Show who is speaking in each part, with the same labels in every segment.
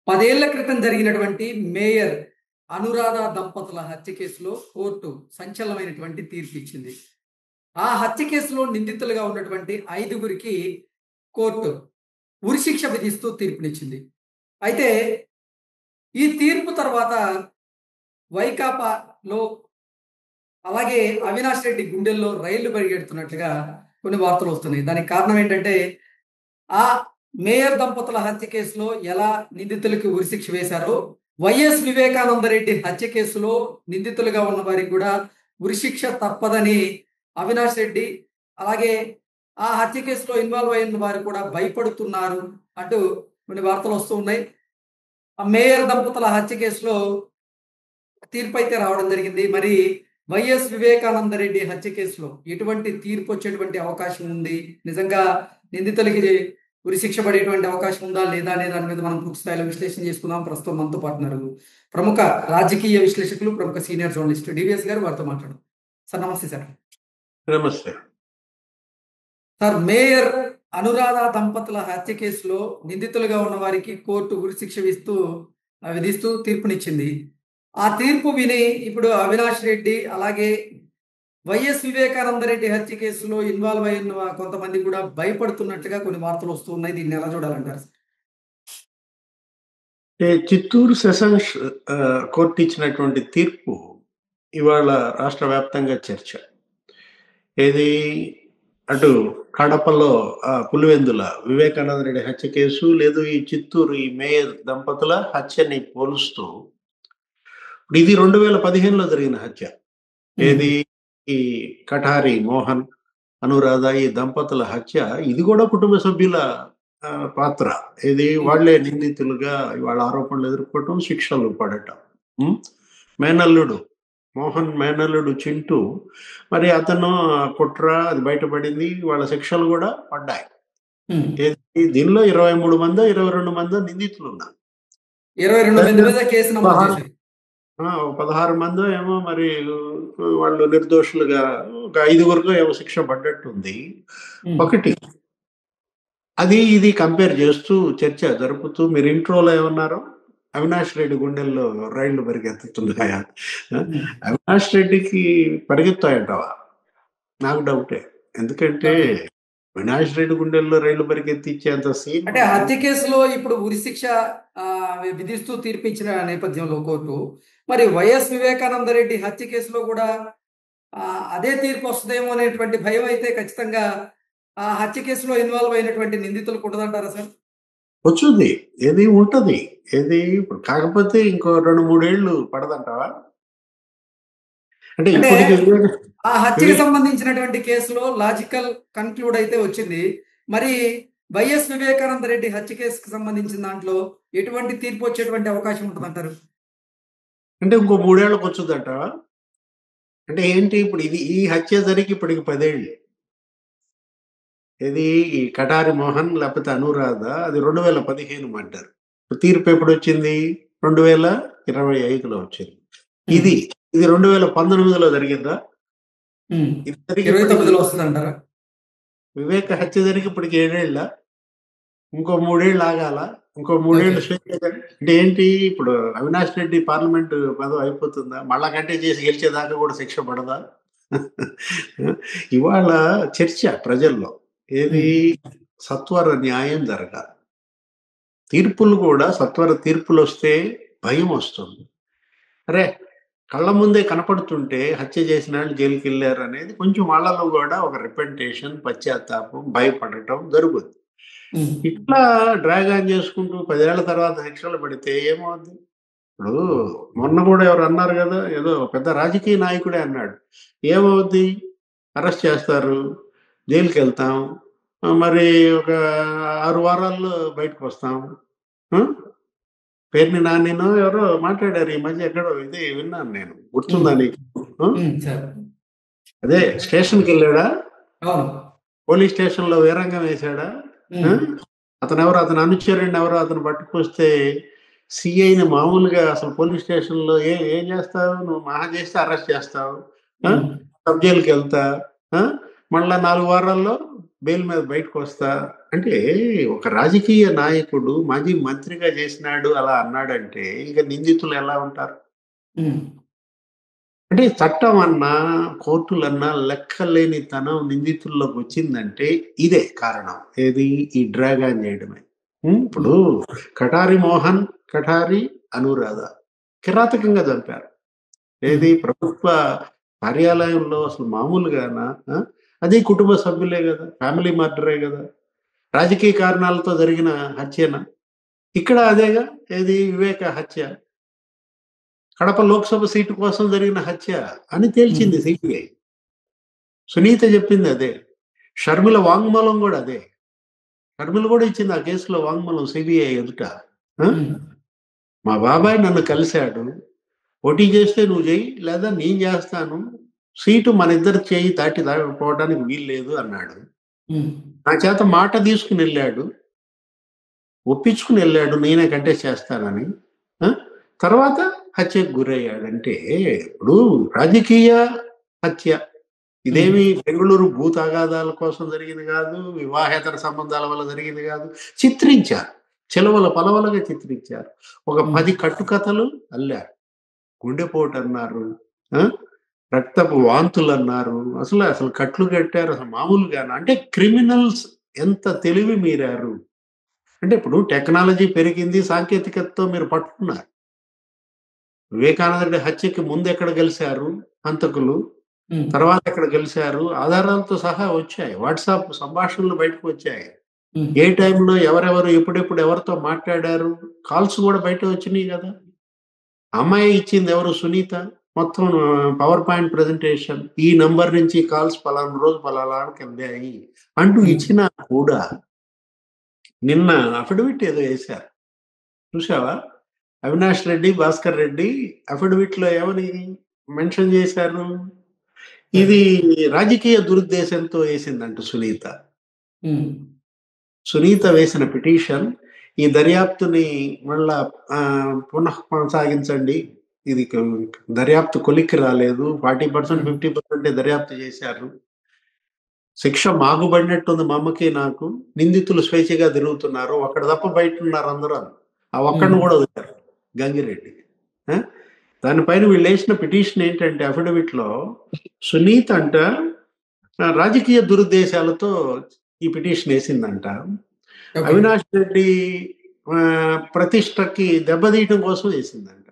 Speaker 1: 10 ఏళ్ల క్రితం జరిగినటువంటి మేయర్ అనురాధ దంపతుల హత్య కేసులో కోర్టు సంచలనమైనటువంటి తీర్పు ఇచ్చింది. ఆ హత్య కేసులో నిందితులుగా ఉన్నటువంటి 5గురికి కోర్టు ఉరిశిక్ష విధిస్తూ తీర్పునిచ్చింది. అయితే ఈ తీర్పు తర్వాత వైకాపాలో అలాగే అవినాష్ రెడ్డి గుండెల్లో రైళ్లు పరిగెడుతున్నట్లుగా కొన్ని వార్తలు వస్తున్నాయి. దానికి కారణం ఏంటంటే ఆ మేయర్ దంపతుల హత్య కేసులో ఎలా నిందితులకు ఉరిశిక్ష వేశారో వైఎస్ వివేకానందరెడ్డి హత్య కేసులో నిందితులుగా ఉన్న వారికి కూడా ఉరిశిక్ష తప్పదని అవినాష్ రెడ్డి అలాగే ఆ హత్య కేసులో ఇన్వాల్వ్ అయిన వారు కూడా భయపడుతున్నారు అంటూ కొన్ని వార్తలు వస్తూ ఉన్నాయి. ఆ మేయర్ దంపతుల హత్య కేసులో తీర్పు అయితే రావడం జరిగింది. మరి వైఎస్ వివేకానందరెడ్డి హత్య కేసులో ఎటువంటి తీర్పు వచ్చేటువంటి అవకాశం ఉంది? నిజంగా నిందితులకి ఉరిశిక్ష పడేటువంటి అవకాశం ఉందా లేదా అనే దాని మీద మనం పూర్తి స్థాయిలో విశ్లేషణ చేసుకుందాం. ప్రస్తుతం మనతో పాటు ఉన్నారు ప్రముఖ రాజకీయ విశ్లేషకులు, ప్రముఖ సీనియర్ జర్నలిస్ట్ డివిఎస్ గారు. వారితో మాట్లాడు. సార్ నమస్తే సార్.
Speaker 2: నమస్తే
Speaker 1: సార్, మేయర్ అనురాధ దంపతుల హత్య కేసులో నిందితులుగా ఉన్న వారికి కోర్టు ఉరిశిక్ష విధిస్తూ తీర్పునిచ్చింది. ఆ తీర్పు విని ఇప్పుడు అవినాష్ రెడ్డి అలాగే వైఎస్ వివేకానందరెడ్డి హత్య కేసులో ఇన్వాల్వ్ అయిన కొంతమంది కూడా భయపడుతున్నట్టుగా కొన్ని వార్తలు వస్తూ ఉన్నాయి. దీన్ని ఎలా చూడాలంటారు?
Speaker 2: చిత్తూరు సెషన్స్ కోర్టు ఇచ్చినటువంటి తీర్పు ఇవాళ రాష్ట్ర వ్యాప్తంగా చర్చ. ఏది అటు కడపలో పులివెందుల వివేకానందరెడ్డి హత్య కేసు, లేదు ఈ చిత్తూరు ఈ మేయర్ దంపతుల హత్యని పోలుస్తూ ఇది 2015లో జరిగిన హత్య. ఏది ఈ కఠారి మోహన్ అనురాధ ఈ దంపతుల హత్య, ఇది కూడా కుటుంబ సభ్యుల పాత్ర. ఇది వాళ్లే నిందితులుగా వాళ్ళ ఆరోపణలు ఎదుర్కోవటం, శిక్షలు పడటం. మేనల్లుడు మోహన్ మేనల్లుడు చింటూ, మరి అతను కుట్ర అది బయటపడింది, వాళ్ళ శిక్షలు కూడా పడ్డాయి. దీనిలో 23 మందో 22 మందో నిందితులు ఉన్నారు. 16 మందో ఏమో మరి వాళ్ళు నిర్దోషులుగా, ఒక 5గురికో ఏమో శిక్ష పడ్డట్టుంది. ఒకటి అది ఇది కంపేర్ చేస్తూ చర్చ జరుపుతూ మీరు ఇంట్రోలో ఏమన్నారు, అవినాష్ రెడ్డి గుండెల్లో రైళ్లు పరిగెత్తుతున్నాయా? అవినాష్ రెడ్డికి పరిగెత్తాయంటావా? నాకు డౌటే. ఎందుకంటే అవినాష్ రెడ్డి గుండెల్లో రైళ్లు పరిగెత్తించేంత సీన్
Speaker 1: అంటే హత్య కేసులో ఇప్పుడు ఉరిశిక్ష విధిస్తూ తీర్పించిన నేపథ్యంలో కోర్టు, మరి వైఎస్ వివేకానందరెడ్డి హత్య కేసులో కూడా అదే తీర్పు వస్తుందేమో అనేటువంటి భయం అయితే ఖచ్చితంగా ఆ హత్య కేసులో ఇన్వాల్వ్ అయినటువంటి నిందితులు ఉంటుందంటారా సార్?
Speaker 2: వచ్చింది, ఏది ఉంటది, ఏది ఇప్పుడు కాకపోతే ఇంకో 2-3 ఏళ్ళు పడదంటావా?
Speaker 1: అంటే ఆ హత్యకి సంబంధించినటువంటి కేసులో లాజికల్ కన్క్లూడ్ అయితే వచ్చింది. మరి వైఎస్ వివేకానందరెడ్డి హత్య కేసుకు సంబంధించిన దాంట్లో ఎటువంటి తీర్పు వచ్చేటువంటి అవకాశం ఉంటుందంటారు?
Speaker 2: అంటే ఇంకో 3 ఏళ్ళకి వచ్చుద్దంటావా? అంటే ఏంటి, ఇప్పుడు ఈ హత్య జరిగి ఇప్పటికి 10 ఏళ్ళు. ఇది ఈ కటారి మోహన్ లేకపోతే అనురాధ, అది 2015 మర్డర్. తీర్పు ఎప్పుడు వచ్చింది? 2025లో వచ్చింది. ఇది 2019లో జరిగిందా? వివేక హత్య జరిగి ఇప్పటికి 7 ఏళ్ళ. ఇంకో 3 ఏళ్ళు ఆగాల, ఇంకో 3 ఏళ్ళు. అంటే ఏంటి, ఇప్పుడు అవినాష్ రెడ్డి పార్లమెంట్ పదవి అయిపోతుందా? మళ్ళా కంటే చేసి గెలిచేదాకా కూడా శిక్ష పడదా? ఇవాళ చర్చ ప్రజల్లో ఏది, సత్వర న్యాయం జరగాలి. తీర్పులు కూడా సత్వర తీర్పులు వస్తే భయం వస్తుంది. అరే కళ్ళ ముందే కనపడుతుంటే హత్య చేసిన వాళ్ళు జైలుకి వెళ్ళారు అనేది కొంచెం వాళ్ళలో కూడా ఒక రిపెంటేషన్, పశ్చాత్తాపం, భయపడటం జరుగుతుంది. ఇట్లా డ్రాగ్ ఆన్ చేసుకుంటూ 10 ఏళ్ల తర్వాత శిక్షలు పడితే ఏమవుద్ది? ఇప్పుడు మొన్న కూడా ఎవరు అన్నారు కదా, ఏదో పెద్ద రాజకీయ నాయకుడే అన్నాడు, ఏమవుద్ది, అరెస్ట్ చేస్తారు, జైలుకి వెళ్తాం, మరి ఒక 6 వారాల్లో బయటకు వస్తాం. పేరుని నాన్నో ఎవరో మాట్లాడారు ఈ మధ్య, ఎక్కడో ఇది విన్నాను నేను, గుర్తుందా నీకు? అదే స్టేషన్కి వెళ్ళాడా, పోలీస్ స్టేషన్ లో వీరంగం వేశాడా, అతను అనుచరుడిని ఎవరో అతను పట్టుకొస్తే సిఐని మామూలుగా అసలు పోలీస్ స్టేషన్ లో ఏం చేస్తావు నువ్వు, మహా చేస్తే అరెస్ట్ చేస్తావు, సబ్ జైలుకి వెళ్తా, మళ్ళా 4 వారాల్లో బెయిల్ మీద బయటకు వస్తా అంటే ఒక రాజకీయ నాయకుడు మాజీ మంత్రిగా చేసినాడు అలా అన్నాడంటే ఇక నిందితులు ఎలా ఉంటారు?
Speaker 1: ఉమ్,
Speaker 2: అంటే చట్టం అన్నా కోర్టులన్నా లెక్కలేనితనం నిందితుల్లోకి వచ్చిందంటే ఇదే కారణం. ఏది? ఈ డ్రాగ్ ఆన్ చేయడమే. ఇప్పుడు
Speaker 1: ఉమ్,
Speaker 2: కఠారి మోహన్, కఠారి అనురాధ కిరాతకంగా చంపారు.
Speaker 1: ఉమ్,
Speaker 2: ఏది? ప్రభుత్వ కార్యాలయంలో అసలు మామూలుగానా? అది కుటుంబ సభ్యులే కదా, ఫ్యామిలీ మర్డరే కదా, రాజకీయ కారణాలతో జరిగిన హత్యనా? ఇక్కడ అదేగా. ఏది? వివేక హత్య, కడప లోక్సభ సీటు కోసం జరిగిన హత్య అని
Speaker 1: ఉమ్,
Speaker 2: తేల్చింది సిబిఐ. సునీత చెప్పింది అదే. షర్మిల వాంగ్మూలం కూడా అదే. షర్మిల కూడా ఇచ్చింది ఆ కేసులో వాంగ్మూలం సిబిఐ ఎదుట. ఆ?
Speaker 1: ఉమ్,
Speaker 2: మా బాబాయ్ నన్ను కలిశాడు, పోటీ చేస్తే నువ్వు చెయ్యి లేదా నేను చేస్తాను, సీటు మన ఇద్దరు చేయి దాటి పోవడానికి వీలు లేదు అన్నాడు.
Speaker 1: ఉమ్,
Speaker 2: నా చేత మాట తీసుకుని వెళ్ళాడు, ఒప్పించుకుని వెళ్ళాడు నేనే కంటెస్ట్ చేస్తానని. ఆ? తర్వాత హత్యకు గురయ్యాడంటే ఇప్పుడు రాజకీయ హత్య.
Speaker 1: ఉమ్,
Speaker 2: ఇదేమి బెంగళూరు భూ తగాదాల కోసం జరిగింది కాదు, వివాహేతర సంబంధాల వల్ల జరిగింది కాదు. చిత్రించారు, చిలవల పలవలుగా చిత్రించారు. ఒక
Speaker 1: ఉమ్,
Speaker 2: 10 కట్టుకథలు అల్లారు. గుండెపోటు అన్నారు, ఆ? రక్తపు వాంతులు అన్నారు, అసలు అసలు కట్లు కట్టారు. అసలు మామూలుగానా? అంటే క్రిమినల్స్ ఎంత తెలివి మీరారు. అంటే ఇప్పుడు టెక్నాలజీ పెరిగింది, సాంకేతికతతో మీరు పట్టుకున్నారు. వివేకానందుడి హత్యకి ముందు ఎక్కడ గెలిచారు హంతకులు,
Speaker 1: ఉమ్,
Speaker 2: తర్వాత ఎక్కడ గెలిచారు, ఆధారాలతో సహా వచ్చాయి. వాట్సాప్ సంభాషణలు బయటకు వచ్చాయి.
Speaker 1: ఉమ్,
Speaker 2: ఏ టైంలో ఎవరెవరు ఎప్పుడెప్పుడు ఎవరితో మాట్లాడారు, కాల్స్ కూడా బయట వచ్చినాయి కదా. అమ్మాయి ఇచ్చింది ఎవరు? సునీత. మొత్తం పవర్ పాయింట్ ప్రెజెంటేషన్, ఈ నంబర్ నుంచి కాల్స్ పలానా రోజు పలానాకి వెళ్ళాయి అంటూ
Speaker 1: ఉమ్.
Speaker 2: ఇచ్చినా కూడా నిన్న అఫిడవిట్ ఏదో వేశారు, చూసావా? అవినాష్ రెడ్డి, భాస్కర్ రెడ్డి అఫిడవిట్ లో ఏమని మెన్షన్ చేశారు? ఇది రాజకీయ దురుద్దేశంతో వేసిందంట సునీత.
Speaker 1: ఉమ్,
Speaker 2: సునీత వేసిన పిటిషన్ ఈ దర్యాప్తుని మళ్ళా పునః కొనసాగించండి. ఇది దర్యాప్తు కొలిక్కి రాలేదు, 40%
Speaker 1: ఉమ్,
Speaker 2: 50% దర్యాప్తు చేశారు, శిక్ష మాగుబడినట్టుంది మా అమ్మకి నాకు, నిందితులు స్వేచ్ఛగా తిరుగుతున్నారు, ఒక్కడ తప్ప బయట ఉన్నారు అందరూ. ఆ ఒక్కడిని
Speaker 1: ఉమ్,
Speaker 2: కూడా వదిలారు, గంగిరెడ్డి. ఆ? దానిపైన వీళ్ళు వేసిన పిటిషన్ ఏంటంటే అఫిడవిట్ లో సునీత్ అంట రాజకీయ దురుద్దేశాలతో ఈ పిటిషన్ వేసిందంట.
Speaker 1: ఓకే.
Speaker 2: అవినాష్ రెడ్డి ఆ, ప్రతిష్టకి దెబ్బతీయటం కోసం వేసిందంట.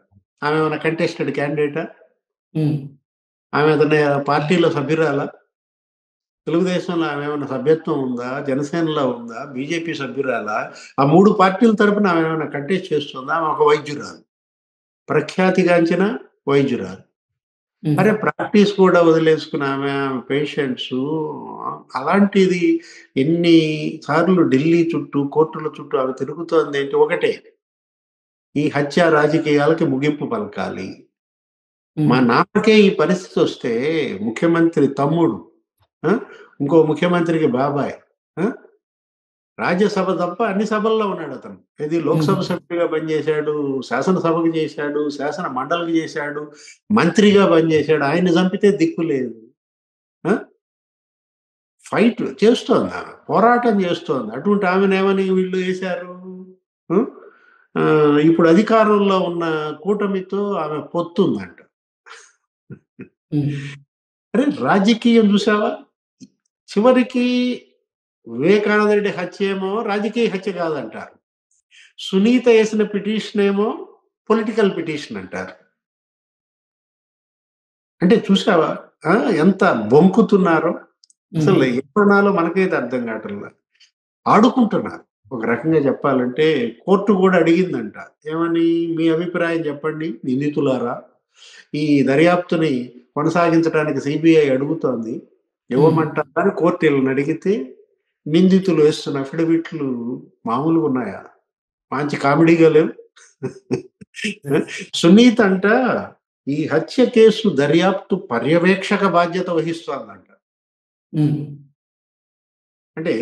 Speaker 2: ఆమె మన కంటెస్టెడ్ క్యాండిడేటా?
Speaker 1: ఉమ్,
Speaker 2: ఆమె అతని పార్టీలో సభ్యురాల? తెలుగుదేశంలో ఆమె ఏమైనా సభ్యత్వం ఉందా? జనసేనలో ఉందా? బీజేపీ సభ్యురాలా? ఆ 3 పార్టీల తరపున ఆమె ఏమైనా కంటెస్ట్ చేస్తుందా? ఆమె ఒక వైద్యురాలు, ప్రఖ్యాతిగాంచిన వైద్యురాలు.
Speaker 1: ఉమ్,
Speaker 2: అరే ప్రాక్టీస్ కూడా వదిలేసుకుని ఆమె పేషెంట్స్, అలాంటిది ఎన్ని సార్లు ఢిల్లీ చుట్టూ కోర్టుల చుట్టూ ఆమె తిరుగుతోంది ఏంటి? ఒకటే, ఈ హత్య రాజకీయాలకి ముగింపు పలకాలి. మా
Speaker 1: ఉమ్,
Speaker 2: నాన్నకే ఈ పరిస్థితి వస్తే ముఖ్యమంత్రి తమ్ముడు, ఆ? ఇంకో ముఖ్యమంత్రికి బాబాయ్, ఆ? రాజ్యసభ తప్ప అన్ని సభల్లో ఉన్నాడు అతను. ఇది
Speaker 1: ఉమ్,
Speaker 2: లోక్సభ సభ్యుడిగా పనిచేశాడు, శాసనసభకు చేశాడు, శాసన మండలికి చేశాడు, మంత్రిగా పనిచేశాడు. ఆయన్ని చంపితే దిక్కు లేదు. ఆ? ఫైట్ చేస్తోంది ఆమె, పోరాటం చేస్తోంది. అటువంటి ఆమెనేమని వీళ్ళు వేశారు? ఆ? ఆ, ఇప్పుడు అధికారంలో ఉన్న కూటమితో ఆమె పొత్తుందంట.
Speaker 1: ఉమ్,
Speaker 2: అరే రాజకీయం చూసావా? చివరికి వివేకానంద రెడ్డి హత్య ఏమో రాజకీయ హత్య కాదంటారు, సునీత వేసిన పిటిషన్ ఏమో పొలిటికల్ పిటిషన్ అంటారు. అంటే చూసావా? ఆ, ఎంత బొంకుతున్నారో.
Speaker 1: ఉమ్,
Speaker 2: అసలు ఏమనాలో మనకైతే అర్థం కావట్లేదు. ఆడుకుంటున్నారు ఒక రకంగా చెప్పాలంటే. కోర్టు కూడా అడిగిందంట, ఏమని? మీ అభిప్రాయం చెప్పండి నిందితులారా, ఈ దర్యాప్తుని కొనసాగించడానికి సిబిఐ అడుగుతోంది,
Speaker 1: ఉమ్,
Speaker 2: ఇవ్వమంటారా అని కోర్టు వీళ్ళని అడిగితే నిందితులు వేస్తున్న అఫిడవిట్లు మామూలుగా ఉన్నాయా? మంచి కామెడీగా లేవు. సునీత్ అంట ఈ హత్య కేసు దర్యాప్తు పర్యవేక్షక బాధ్యత వహిస్తోందంట.
Speaker 1: ఉమ్,
Speaker 2: అంటే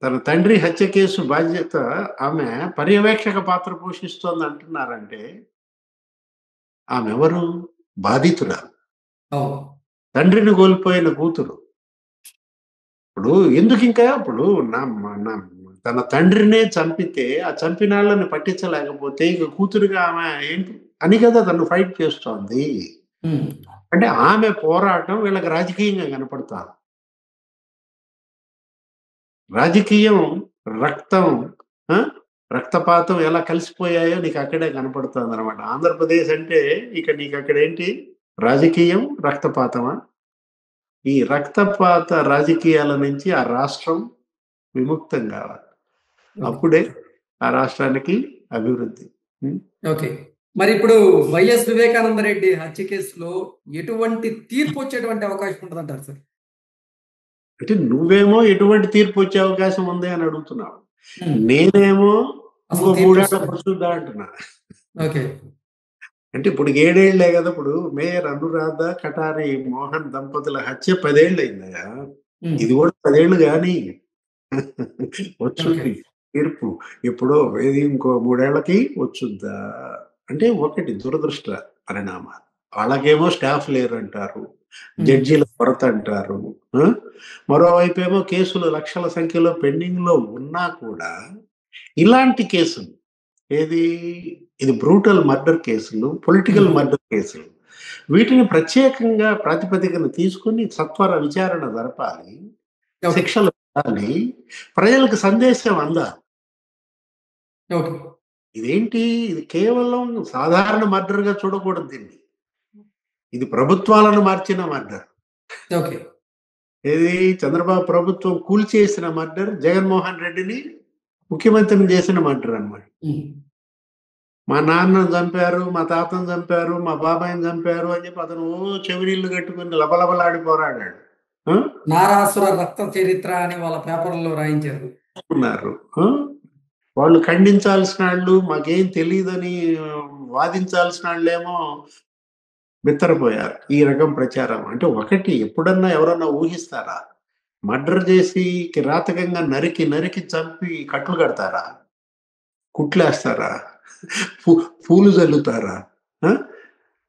Speaker 2: తన తండ్రి హత్య కేసు బాధ్యత ఆమె పర్యవేక్షక పాత్ర పోషిస్తోంది అంటున్నారంటే ఆమె ఎవరు? బాధితురాలు,
Speaker 1: అవును.
Speaker 2: తండ్రిని కోల్పోయిన కూతురు. ఇప్పుడు ఎందుకు ఇంకా ఇప్పుడు నా తన తండ్రినే చంపితే ఆ చంపిన వాళ్ళని పట్టించలేకపోతే ఇక కూతురుగా ఆమె ఏంటి అని కదా తను ఫైట్ చేస్తోంది.
Speaker 1: ఉమ్,
Speaker 2: అంటే ఆమె పోరాటం వీళ్ళకి రాజకీయంగా కనపడుతుంది. రాజకీయం, రక్తం, ఆ! రక్తపాతం ఎలా కలిసిపోయాయో నీకు అక్కడే కనపడుతుందనమాట. ఆంధ్రప్రదేశ్ అంటే ఇక నీకక్కడేంటి రాజకీయం, రక్తపాతమా? ఈ రక్తపాత రాజకీయాల నుంచి ఆ రాష్ట్రం విముక్తం కావాలి.
Speaker 1: ఓకే.
Speaker 2: అప్పుడే ఆ రాష్ట్రానికి అభివృద్ధి. హ్మ్.
Speaker 1: ఓకే. మరి ఇప్పుడు వైఎస్ వివేకానంద రెడ్డి హత్య కేసులో ఎటువంటి తీర్పు వచ్చేటువంటి అవకాశం ఉంటదంటారు సార్?
Speaker 2: అంటే నువ్వేమో ఎటువంటి తీర్పు వచ్చే అవకాశం ఉంది అని అడుగుతున్నావు.
Speaker 1: ఉమ్,
Speaker 2: నేనేమో
Speaker 1: అసలు
Speaker 2: ఇంకో
Speaker 1: తీర్పు
Speaker 2: 3 ఏళ్ల
Speaker 1: వస్తుంది.
Speaker 2: పడుతుందా అంటున్నా.
Speaker 1: ఓకే.
Speaker 2: అంటే ఇప్పుడు 7 ఏళ్లే కదా! ఇప్పుడు మేయర్ అనురాధ కటారి మోహన్ దంపతుల హత్య 10 ఏళ్లయిందయ్యా.
Speaker 1: ఉమ్,
Speaker 2: ఇది కూడా 10 ఏళ్లు గాని
Speaker 1: ఓకే.
Speaker 2: వచ్చుద్ది తీర్పు. ఎప్పుడో ఏది ఇంకో 3 ఏళ్లకి వచ్చుద్దా? అంటే ఒకటి దురదృష్ట పరిణామాలు. వాళ్ళకేమో స్టాఫ్ లేరంటారు.
Speaker 1: ఉమ్,
Speaker 2: జడ్జీల కొరత అంటారు. ఆ! మరోవైపేమో కేసులు లక్షల సంఖ్యలో పెండింగ్‌లో ఉన్నా కూడా ఇలాంటి కేసులు ఏది ఇది బ్రూటల్ మర్డర్ కేసులు, పొలిటికల్
Speaker 1: ఉమ్,
Speaker 2: మర్డర్ కేసులు. వీటిని ప్రత్యేకంగా ప్రాతిపదికన తీసుకొని సత్వర విచారణ జరపాలి.
Speaker 1: ఓకే.
Speaker 2: శిక్షలు పడాలి. ప్రజలకు సందేశం అందాలి.
Speaker 1: ఓకే.
Speaker 2: ఇదేంటి ఇది కేవలం సాధారణ మర్డర్‌గా చూడకూడదు దీన్ని. ఇది ప్రభుత్వాలను మార్చిన మర్డర్.
Speaker 1: ఓకే.
Speaker 2: ఏది చంద్రబాబు ప్రభుత్వం కూల్చేసిన మర్డర్, జగన్మోహన్ రెడ్డిని ముఖ్యమంత్రిని చేసిన మర్డర్ అన్నమాట.
Speaker 1: ఉమ్,
Speaker 2: మా నాన్నని చంపారు, మా తాతని చంపారు, మా బాబాయిని చంపారు అని చెప్పి అతను చెవినీళ్ళు కట్టుకొని లబలబలాడి పోరాడాడు. ఆ!
Speaker 1: నారాసుర రక్త చరిత్ర అని వాళ్ళ పేపర్లలో రాయించారు.
Speaker 2: ఉన్నారు. ఆ! వాళ్ళు ఖండించాల్సిన ఆళ్ళు, మాకేం తెలీదని వాదించాల్సిన ఆళ్ళేమో బిత్తరపోయారు. ఈ రకం ప్రచారం. అంటే ఒకటి ఎప్పుడన్నా ఎవరన్నా ఊహిస్తారా? మర్డర్ చేసి కిరాతకంగా నరికి, నరికి చంపి కట్లు కడతారా? కుట్లేస్తారా? పూ పూలు జల్లుతారా? ఆ!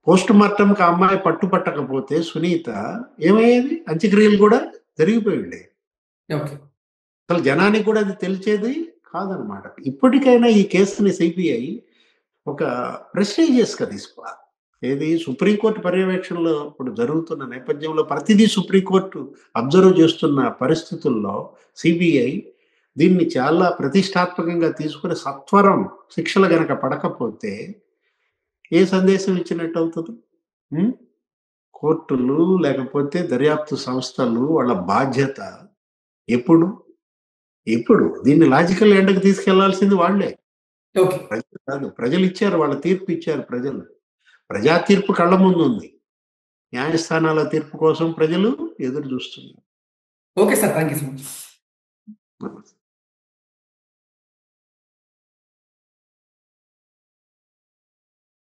Speaker 2: పోస్ట్‌మార్టంకి ఆ అమ్మాయి పట్టుపట్టకపోతే సునీత ఏమయ్యేది? అంత్యక్రియలు గూడా జరిగిపోయుండేవి.
Speaker 1: ఓకే.
Speaker 2: అసలు జనానికి కూడా అది తెలిసేది కాదనమాట. ఇప్పటికైనా ఈ కేసుని సిబిఐ ఒక ప్రెస్టీజియస్‌గా తీసుకోవాలి. ఏది సుప్రీంకోర్టు పర్యవేక్షణలో ఇప్పుడు జరుగుతున్న నేపథ్యంలో ప్రతిదీ సుప్రీంకోర్టు అబ్జర్వ్ చేస్తున్న పరిస్థితుల్లో సిబిఐ దీన్ని చాలా ప్రతిష్టాత్మకంగా తీసుకొని సత్వరం శిక్షలు గనక పడకపోతే ఏ సందేశం ఇచ్చినట్టు అవుతది? హ్మ్. కోర్టులు లేకపోతే దర్యాప్తు సంస్థలు వాళ్ళ బాధ్యత ఎప్పుడు? ఎప్పుడు? దీన్ని లాజికల్ ఎండ్‌కి తీసుకెళ్లాల్సింది వాళ్ళే.
Speaker 1: ఓకే.
Speaker 2: ప్రజలు కాదు. ప్రజలిచ్చారు. వాళ్ళ తీర్పు ఇచ్చారు ప్రజలు. ప్రజా తీర్పు కళ్ళ ముందుంది. న్యాయస్థానాల తీర్పు కోసం ప్రజలు ఎదురు చూస్తున్నారు.
Speaker 1: Okay sir. Thank you so much.